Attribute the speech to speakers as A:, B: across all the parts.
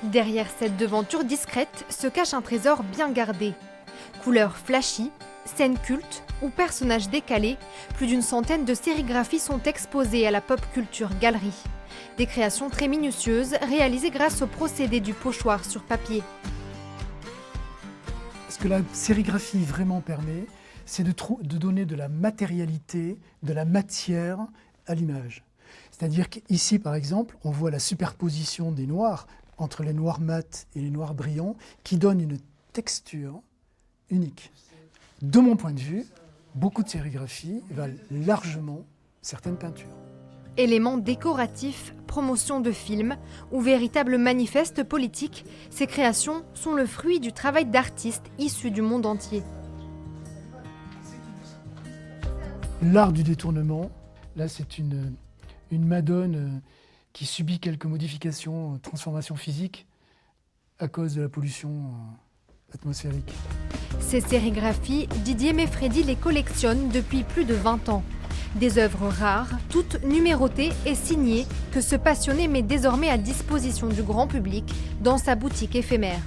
A: Derrière cette devanture discrète se cache un trésor bien gardé. Couleurs flashy, scènes cultes ou personnages décalés, plus d'une centaine de sérigraphies sont exposées à la Pop Culture Galerie. Des créations très minutieuses réalisées grâce au procédé du pochoir sur papier.
B: Ce que la sérigraphie vraiment permet, c'est de donner de la matérialité, de la matière à l'image. C'est-à-dire qu'ici, par exemple, on voit la superposition des noirs entre les noirs mat et les noirs brillants qui donne une texture unique. De mon point de vue, beaucoup de sérigraphies valent largement certaines peintures.
A: Éléments décoratifs, promotion de films ou véritables manifestes politiques, ces créations sont le fruit du travail d'artistes issus du monde entier.
B: L'art du détournement, là c'est une Madone qui subit quelques modifications, transformations physiques à cause de la pollution atmosphérique.
A: Ces sérigraphies, Didier Meffredi les collectionne depuis plus de 20 ans. Des œuvres rares, toutes numérotées et signées, que ce passionné met désormais à disposition du grand public dans sa boutique éphémère.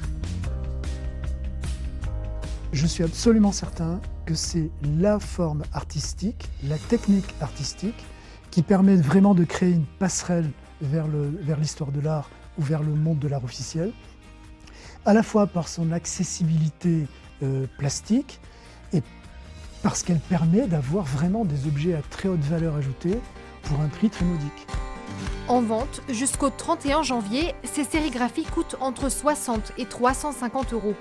B: Je suis absolument certain que c'est la forme artistique, la technique artistique, qui permet vraiment de créer une passerelle vers l'histoire de l'art ou vers le monde de l'art officiel, à la fois par son accessibilité plastique et parce qu'elle permet d'avoir vraiment des objets à très haute valeur ajoutée pour un prix très modique.
A: En vente, jusqu'au 31 janvier, ces sérigraphies coûtent entre 60 et 350 €.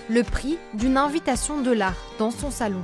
A: Le prix d'une invitation de l'art dans son salon.